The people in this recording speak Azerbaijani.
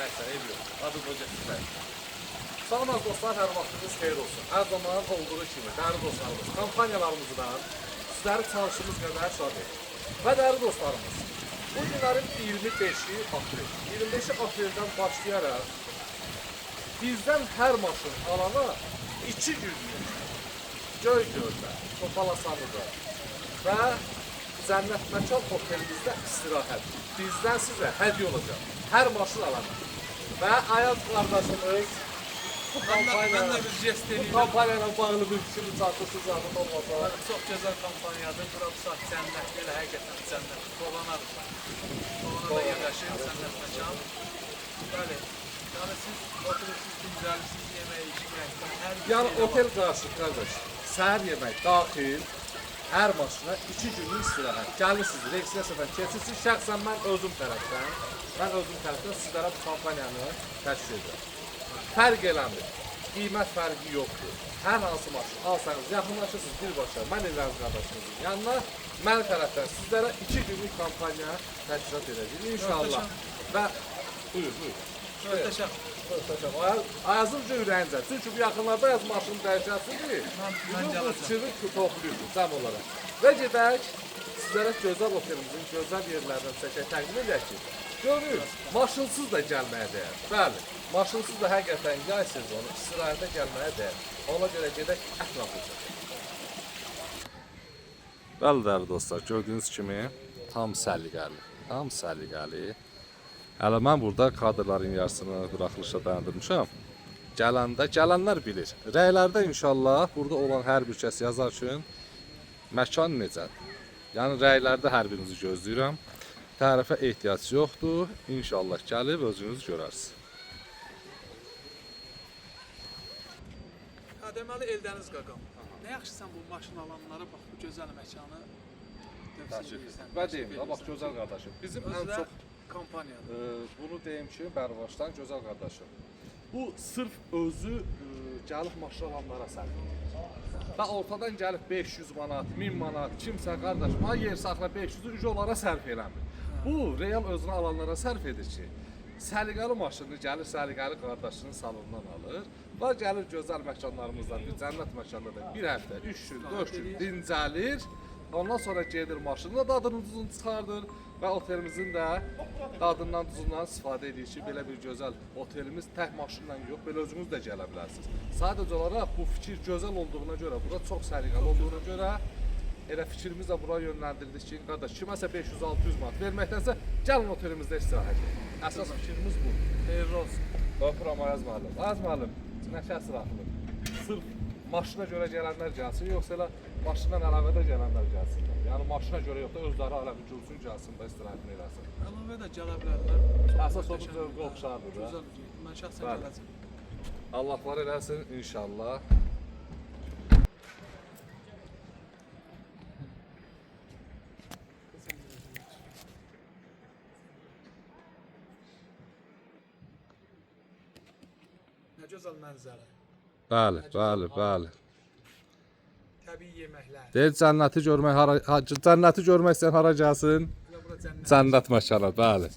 nəysə, eyb yox. Adı qoca sizlər. Salamaz dostlar, hər vaxtınız xeyir olsun. Hər zaman olduğu kimi, dəyərli dostlarımız, kampaniyalarımızdan sizləri çalışdığımız qədər şad edir. Və dəyərli dostlarımız, bu günlərin 25-i aprel. 25-i apreldən başlayaraq bizdən hər maşın alana 2 günlük Göygöldə, Topalasanıda və Cənnət Məkan otelimizdə istirahət. Bizdən sizə hədiyyə olacaq. Hər maşın alana. Və Ayaz qardaşımız bu kampanyayla bağlı bir fikrini çatdırsınız, zahmet olmasa. Çox gözəl kampaniyadır. Bura bu saat cənnət, belə həqiqətən cənnət. Dolanarız. Dolanada yerləşir, cənnət məkan. Bəli, yəni siz oturursunuz, dincəlirsiniz, yemək, içmək. Yəni otel qarşı qardaş, səhər yemək daxil, hər maşına 2 günlük istirahət. Gəlirsiniz, registrasiyadan keçirsiniz. Şəxsən mən özüm tərəfdən sizlərə bu kampaniyanı təşkil edirəm. Fərq eləmir, qiymət fərqi yoxdur. Hər hansı maşın alsanız, yaxınlaşırsınız birbaşa mən evləniz qardaşınızın yanına, mən tərəfdən sizlərə 2 günlük kampaniya təşkilat edəcəyim inşallah. Və buyur. Möhtəşəm. Ayazın ürəyincə. Çünki bu yaxınlarda Ayaz maşını dəyişəsin ki, mən bu fikrini toxluyurdur cəm olaraq. Və gedək, sizlərə gözəl otelimizin gözəl yerlərindən çəkək təqdim edək ki, görün, maşınsız da gəlməyə dəyər. Bəli, maşınsız da həqiqətən yay sezonu istirahətə gəlməyə dəyər. Ona görə gedək ətraflıca. Bəli, dəyərli dostlar, gördüyünüz kimi tam səliqəli. Hələ mən burada kadrların yarısını buraxılışa dayandırmışam. Gələnlər bilir. Rəylərdə inşallah burada olan hər bir kəs yazar ki, məkan necədir. Yəni rəylərdə hər birinizi gözləyirəm. Tərifə ehtiyac yoxdur. İnşallah gəlib özünüz görərsiniz. Deməli, Eldəniz qaqam. Nə yaxşı sən bu maşın alanlara bax, bu gözəl məkanı tövsiyə edirsən. Və deyim, bax, gözəl qardaşım. Bizim ən çox kampaniyadır. Bunu deyim ki, bərvaşdan gözəl qardaşım. Bu sırf özü gəlib maşın alanlara sərf edir. Və ortadan gəlib 500 manat, 1000 manat, kimsə qardaşım, ha yer saxla 500-ü onlara sərf eləmir. Bu, real özünə alanlara sərf edir ki, səliqəli maşını gəlir, səliqəli qardaşının salonundan alır və gəlir gözəl məkanlarımızdan, bir cənnət məkanda da 1 həftə, 3 gün, 4 gün dincəlir. Ondan sonra gedir maşınla dadını duzunu çıxardır və otelimizin də dadından duzundan istifadə edir ki, belə bir gözəl otelimiz tək maşınla yox, belə özünüz də gələ bilərsiniz. Sadəcə olaraq bu fikir gözəl olduğuna görə, bura çox səliqəli olduğuna görə elə fikrimiz də bura yönləndirdik ki, qardaş, kiməsə 500-600 manat verməkdənsə gəlin otelimizdə istirahət edin. Əsas fikrimiz bu. Xeyirli olsun. Öpürəm Ayaz müəllim. Ayaz müəllim, nə kəsr atılır? Sırf maşına görə gələnlər gəlsin, yoxsa elə maşından əlavədə gələnlər gəlsin. Yəni maşına görə yox da özləri alə bir gülsün gəlsin və istirahətini eləsin. Əlavə də gələ bilərlər. Əsas onun zövqü oxşardır da. Gözəl, mən şəxsən gələcəm. Allah var eləsin inşallah. Nə gözəl mənzərə. Bəli. Təbii yeməklər. Deyir cənnəti görmək istəyən hara gəlsin? Bura cənnət. Cənnət məkanı, bəli.